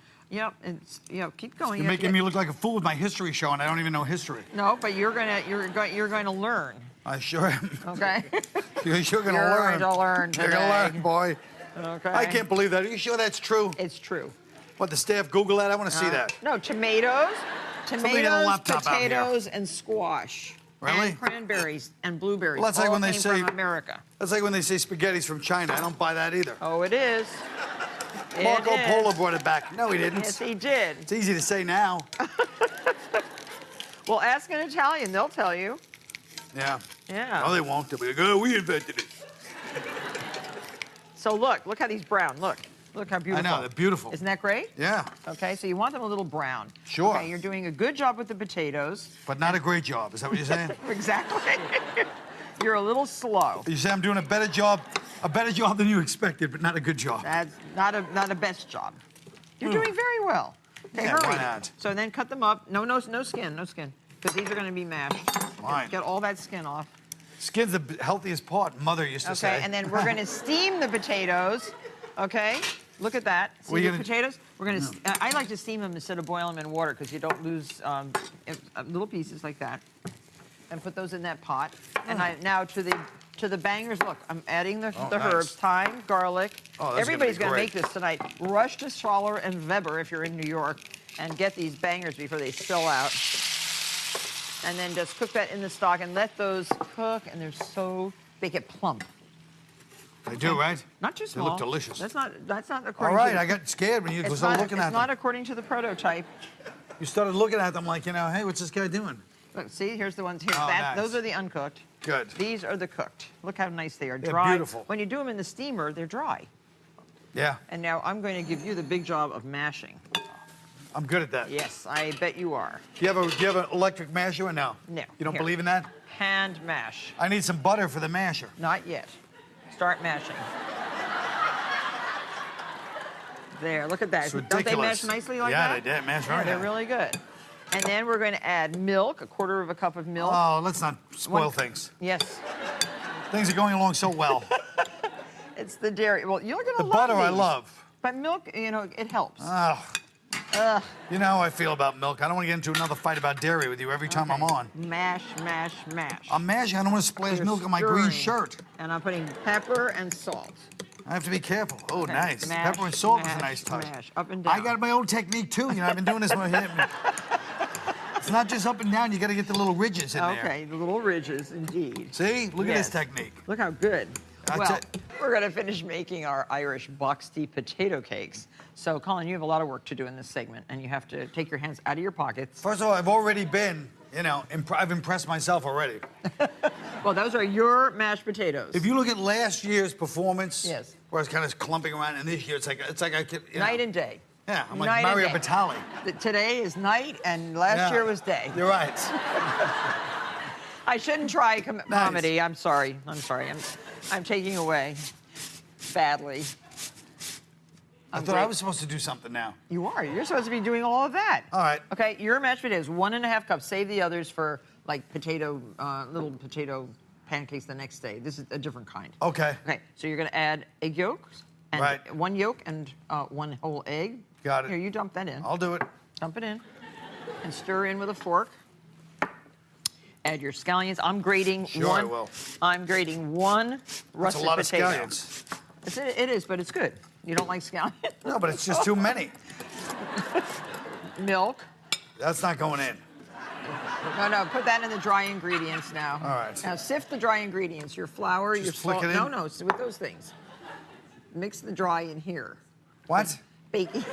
keep going. You're making me look like a fool with my history show, and I don't even know history. No, but you're going to learn. I sure am. Okay. You're sure gonna You're learn. going to learn You're gonna today. learn, boy. Okay. I can't believe that. Are you sure that's true? It's true. What, the staff Google that? I want to see that. No, tomatoes, Somebody got a laptop out here. potatoes, and squash. Really? And cranberries and blueberries. Well, that's like all when they came say- from America. That's like when they say spaghetti's from China. I don't buy that either. Oh, it is. Marco It is. Polo brought it back. No, he didn't. Yes, he did. It's easy to say now. Well, ask an Italian; they'll tell you. Yeah. Yeah. No, they won't. They'll be like, oh, we invented it. So look how these brown. Look how beautiful. I know, they're beautiful. Isn't that great? Yeah, Okay, so you want them a little brown. Sure. Okay, you're doing a good job with the potatoes. but not a great job. Is that what you're saying? Exactly. You're a little slow. You say I'm doing a better job than you expected, but not a good job. That's not a best job. You're doing very well. Okay, Yeah, hurry. why not? So then cut them up. No skin, because these are going to be mashed. Fine. Get all that skin off. Skin's the healthiest part, Mother used to say. Okay, and then we're going to steam the potatoes. Okay, look at that. See What are you the gonna- potatoes? We're going to. I like to steam them instead of boil them in water because you don't lose little pieces like that. And put those in that pot. And now to the bangers. Look, I'm adding the nice. herbs: thyme, garlic. Oh, that's Everybody's gonna going be to make this tonight. Rush to Schaller and Weber if you're in New York, and get these bangers before they spill out. And then just cook that in the stock and let those cook, and make it plump. They do, right? Not too They small. look delicious. That's not All according right, to I got scared when you it's started not, looking it's at not them. according to the prototype. You started looking at them like, hey, what's this guy doing? Look, see, here's the ones here. Oh, nice. Those are the uncooked. Good. These are the cooked. Look how nice they are. They're Dry. beautiful. When you do them in the steamer, they're dry. Yeah, And now I'm going to give you the big job of mashing. I'm good at that. Yes, I bet you are. Do you have an electric masher or no? No. You don't Here. believe in that? Hand mash. I need some butter for the masher. Not yet. Start mashing. There, look at that. It's Don't they ridiculous. mash nicely like Yeah, that? they did. Mash Yeah, right they're now. really good. And then we're going to add milk, 1/4 of a cup of milk. Oh, let's not spoil One- things. Yes. Things are going along so well. It's the dairy. Well, you're going to The love butter I these. love. But milk, it helps. You know how I feel about milk. I don't want to get into another fight about dairy with you every time I'm on. Mash, mash, mash. I'm mashing. I don't want to splash You're milk on my green stirring. shirt. And I'm putting pepper and salt. I have to be careful. Oh, Okay. nice. Mash, Pepper and salt is a mash, nice touch. mash, up and down. I got my own technique too. I've been doing this when it's not just up and down. You got to get the little ridges in there. Okay, the little ridges, indeed. See? Look at this Yes. technique. Look how good. That's Well, it. we're going to finish making our Irish boxty potato cakes. So, Colin, you have a lot of work to do in this segment, and you have to take your hands out of your pockets. First of all, I've already been, I've impressed myself already. Well, those are your mashed potatoes. If you look at last year's performance, Yes. where I was kind of clumping around, and this year it's like I could, Night and day. Yeah, I'm like Night and Mario day. Batali. Today is night, and last Yeah. year was day. You're right. I shouldn't try comedy. I'm sorry. I'm taking away badly. I thought I was supposed to do something now. You are. You're supposed to be doing all of that. All right. Okay, your mashed potatoes, 1.5 cups. Save the others for like little potato pancakes the next day. This is a different kind. Okay. Okay, so you're gonna add egg yolks. And Right. 1 yolk and 1 whole egg. Got it. Here, you dump that in. I'll do it. Dump it in. And stir in with a fork. Add your scallions. I'm grating Sure, one. I will. I'm grating 1 That's russet a lot potato. of scallions. It is, but it's good. You don't like scallions? No, but it's just too many. Milk. That's not going in. No, put that in the dry ingredients now. All right. Now sift the dry ingredients. Your flour, your Just flick salt. it in? No, with those things. Mix the dry in here. What? Baking.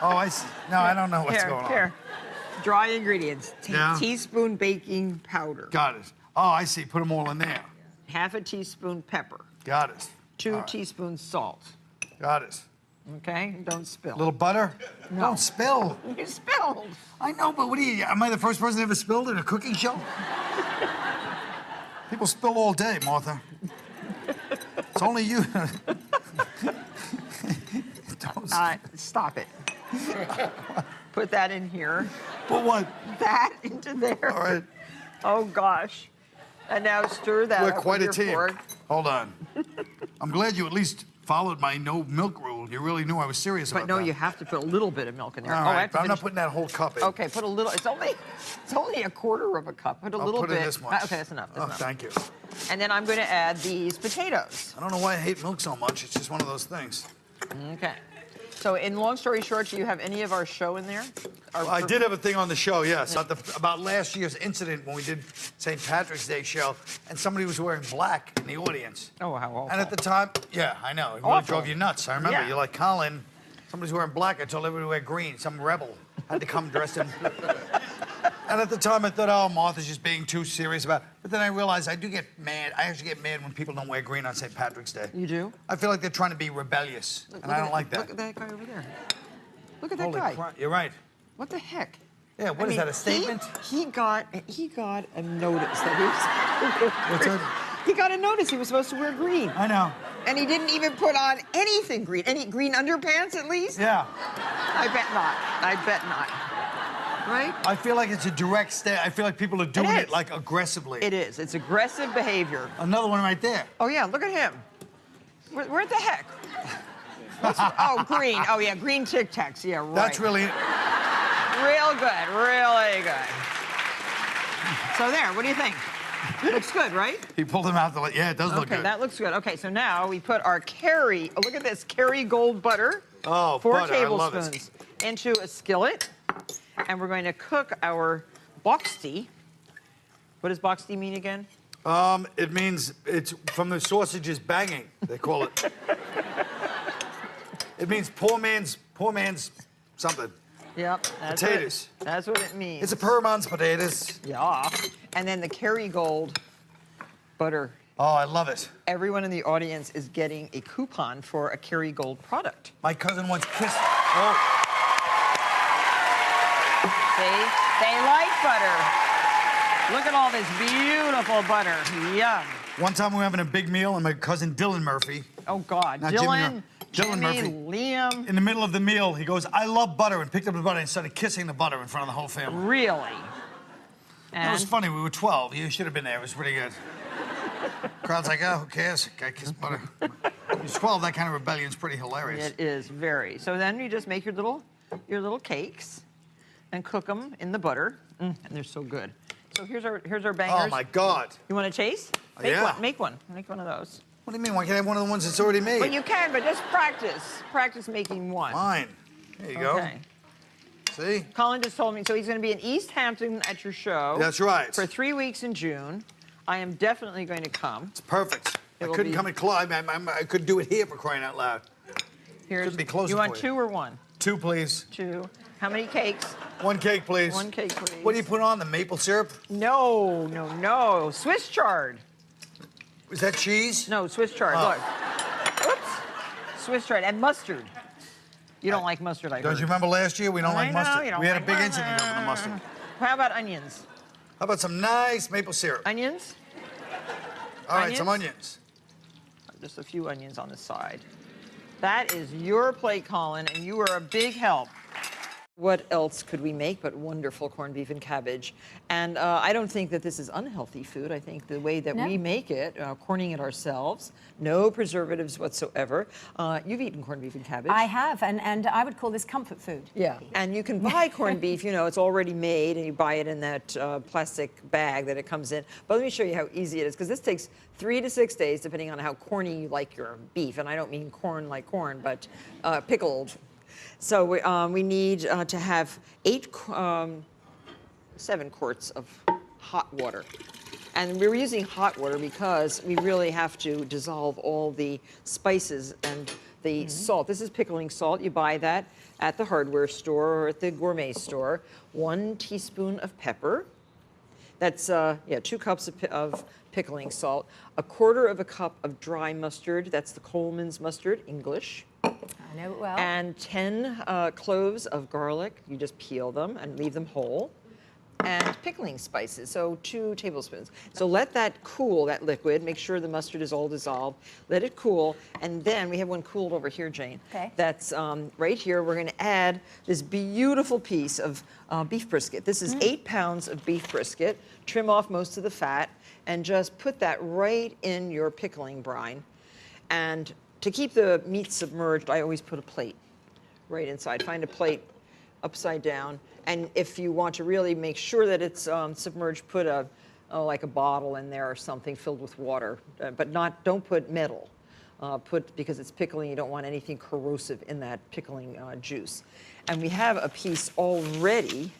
Oh, I see. No, I don't know what's going on. Here. Dry ingredients. Yeah. Teaspoon baking powder. Got it. Oh, I see. Put them all in there. 1/2 teaspoon pepper. Got it. 2 All right. teaspoons salt. Got it. Okay? Don't spill. A little butter? No. Don't spill. You spilled. I know, but what do you... Am I the first person that ever spilled in a cooking show? People spill all day, Martha. It's only you. Don't Stop it. Put that in here. put one. That into there. All right. Oh, gosh. And now stir that We're up quite a with your team. fork. Hold on. I'm glad you at least followed my no milk rule. You really knew I was serious But about no, that. you have to put a little bit of milk in there. All I right, have to but I'm not finish- putting that whole cup in. Okay, put a little. It's only 1/4 of a cup. Put a I'll little put bit. in this much. Okay, that's enough. Oh, That's enough. thank you. And then I'm going to add these potatoes. I don't know why I hate milk so much. It's just one of those things. Okay. So, in long story short, do you have any of our show in there? Well, I did have a thing on the show, yes, about last year's incident when we did St. Patrick's Day show, and somebody was wearing black in the audience. Oh, how awful. And at the time, yeah, I know, it really Awful. drove you nuts. I remember, Yeah. you're like, Colin, somebody's wearing black. I told everybody to wear green. Some rebel had to come dressed in. And at the time, I thought, oh, Martha's just being too serious about it. But then I realized I do get mad. I actually get mad when people don't wear green on St. Patrick's Day. You do? I feel like they're trying to be rebellious, and I don't like that. Look at that guy over there. Look at that Holy guy. crap, you're right. What the heck? Yeah, what is that, a statement? He got a notice that he was. What's that? He got a notice he was supposed to wear green. I know. And he didn't even put on anything green. Any green underpants, at least? Yeah. I bet not. I bet not. Right? I feel like it's a direct stay. I feel like people are doing it is. like aggressively. It is. It's aggressive behavior. Another one right there. Oh, yeah, look at him. Where the heck? Oh, green. Oh, yeah, green Tic Tacs. Yeah, right. That's really. Real good. Really good. So there, what do you think? Looks good, right? He pulled them out. Yeah, it does look Okay, good. that looks good. Okay, so now we put our Kerry, look at this, Kerry Gold butter. Oh, 4 butter, I love it. tablespoons into a skillet. And we're going to cook our boxty. What does boxty mean again? It means it's from the sausages banging. They call it. It means poor man's something. Yep. That's Potatoes. That's what it means. It's a poor man's potatoes. Yeah. And then the Kerry Gold butter. Oh, I love it. Everyone in the audience is getting a coupon for a Kerry Gold product. My cousin once kissed. Oh, See? They like butter. Look at all this beautiful butter. Yum. one time we were having a big meal, and my cousin Dylan Murphy, Oh, God. Not Dylan, Jimmy, Dylan Jimmy, Murphy. Liam. in the middle of the meal, he goes, "I love butter," and picked up the butter and started kissing the butter in front of the whole family. Really? It was And funny. We were 12. You should have been there. It was pretty good. Crowd's like, oh, who cares? Guy kissed butter. He's 12. That kind of rebellion's pretty hilarious. it is very. So then you just make your little cakes and cook them in the butter. And they're so good. So here's our bangers. Oh my God! You want to chase? Yeah. Make one of those. What do you mean? Why can't I have one of the ones that's already made? Well, you can, but just practice. Practice making one. Mine. There you Okay. go. See? Colin just told me, so he's going to be in East Hampton at your show. That's right. For 3 weeks in June. I am definitely going to come. It's perfect. It I will couldn't be- come and I could do it here for crying out loud. Here's. Couldn't be closer You want for you. 2 or 1? 2, please. 2. How many cakes? 1 cake, please. 1 cake, please. What do you put on? The maple syrup? No, no, no. Swiss chard. Is that cheese? No, Swiss chard. Oh. Look. Oops. Swiss chard and mustard. You don't like mustard, I Don't heard. you remember last year? We don't I like know, mustard. you don't We had like a big mustard. incident over the mustard. How about onions? How about some nice maple syrup? Onions? All right, some onions? onions. Just a few onions on the side. That is your plate, Colin, and you are a big help. What else could we make but wonderful corned beef and cabbage? And I don't think that this is unhealthy food. I think the way that we make it, corning it ourselves, no preservatives whatsoever. You've eaten corned beef and cabbage. I have, and I would call this comfort food. Yeah, and you can buy corned beef, you know, it's already made, and you buy it in that plastic bag that it comes in. But let me show you how easy it is, because this takes 3 to 6 days, depending on how corny you like your beef. And I don't mean corn like corn, but pickled. So we need to have 7 quarts of hot water. And we're using hot water because we really have to dissolve all the spices and the salt. This is pickling salt. You buy that at the hardware store or at the gourmet store. 1 teaspoon of pepper. That's 2 cups of pickling salt. 1/4 cup of dry mustard. That's the Coleman's mustard, English. I know it well. And 10 cloves of garlic. You just peel them and leave them whole. And pickling spices, so 2 tablespoons. So let that cool, that liquid. Make sure the mustard is all dissolved. Let it cool, and then we have one cooled over here, Jane. Okay. That's right here. We're going to add this beautiful piece of beef brisket. This is 8 pounds of beef brisket. Trim off most of the fat, and just put that right in your pickling brine. And to keep the meat submerged, I always put a plate right inside. Find a plate upside down. And if you want to really make sure that it's submerged, put like a bottle in there or something filled with water. But don't put metal. Because it's pickling, you don't want anything corrosive in that pickling juice. And we have a piece already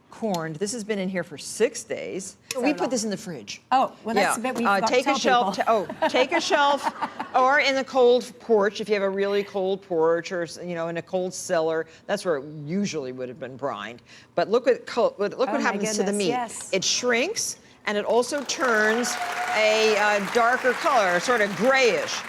corned. This has been in here for 6 days. We put this in the fridge. Oh, well, that's a bit we forgot take to a tell shelf. people. Take a shelf, or in a cold porch if you have a really cold porch, or in a cold cellar. That's where it usually would have been brined. But look what happens to the meat. Yes. It shrinks, and it also turns a darker color, sort of grayish.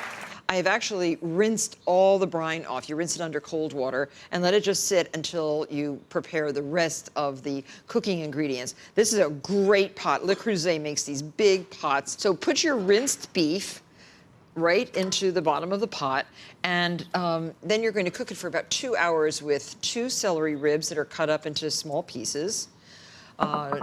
I have actually rinsed all the brine off. You rinse it under cold water and let it just sit until you prepare the rest of the cooking ingredients. This is a great pot. Le Creuset makes these big pots. So put your rinsed beef right into the bottom of the pot, and then you're going to cook it for about 2 hours with 2 celery ribs that are cut up into small pieces.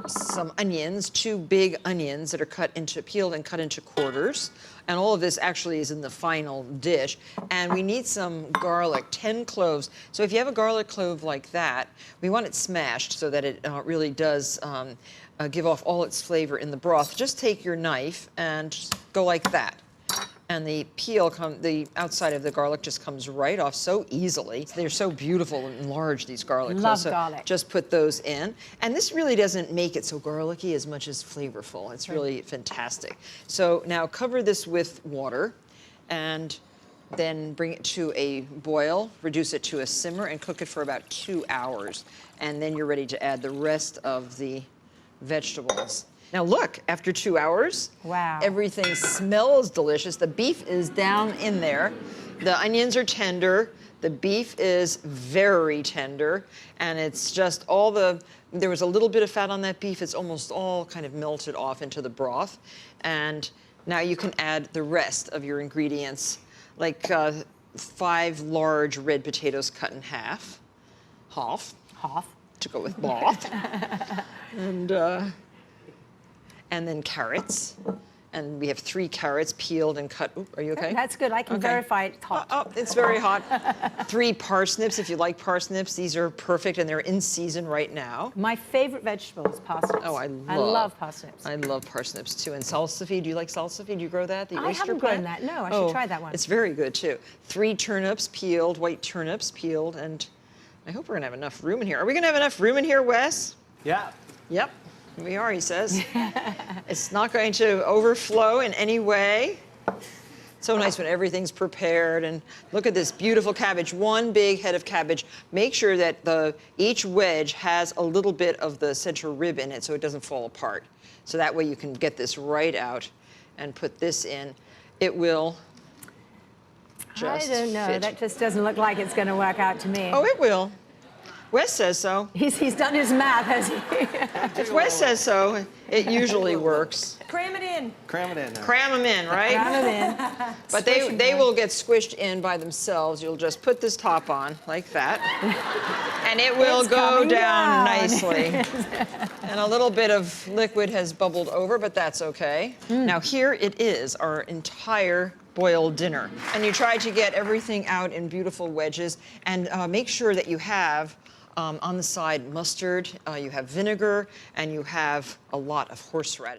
Some onions, 2 big onions that are peeled and cut into quarters. And all of this actually is in the final dish. And we need some garlic, 10 cloves. So if you have a garlic clove like that, we want it smashed so that it really does give off all its flavor in the broth. Just take your knife and just go like that. And the the outside of the garlic just comes right off so easily. They're so beautiful and large, these garlic cloves. Love so garlic. Just put those in. And this really doesn't make it so garlicky as much as flavorful. It's really fantastic. So now cover this with water and then bring it to a boil, reduce it to a simmer, and cook it for about 2 hours. And then you're ready to add the rest of the vegetables. Now look, after 2 hours, wow, everything smells delicious. The beef is down in there. The onions are tender. The beef is very tender. And it's just there was a little bit of fat on that beef. It's almost all kind of melted off into the broth. And now you can add the rest of your ingredients, like 5 large red potatoes cut in half. To go with broth. And then carrots. And we have 3 carrots peeled and cut. Ooh, are you okay? That's good. I can verify it's hot. Oh, it's very hot. 3 parsnips, if you like parsnips. These are perfect, and they're in season right now. My favorite vegetable is parsnips. Oh, I love parsnips. I love parsnips, too. And salsify. Do you like salsify? Do you grow that? The I oyster haven't plant? grown that. No, I should try that one. It's very good, too. 3 turnips peeled, white turnips peeled, and I hope we're going to have enough room in here. Are we going to have enough room in here, Wes? Yeah. Yep. We are, he says. It's not going to overflow in any way. So nice when everything's prepared. And look at this beautiful cabbage, 1 big head of cabbage. Make sure that each wedge has a little bit of the center rib in it so it doesn't fall apart. So that way you can get this right out and put this in. It will just I don't know. fit. That just doesn't look like it's going to work out to me. Oh, it will. Wes says so. He's done his math, has he? If Wes says so, it usually works. Cram it in. Cram it in. Cram them in, right? Cram it in. But they will get squished in by themselves. You'll just put this top on like that, and it will It's go coming down down. nicely. And a little bit of liquid has bubbled over, but that's okay. Now here it is, our entire boiled dinner. And you try to get everything out in beautiful wedges, and make sure that you have on the side mustard, you have vinegar, and you have a lot of horseradish.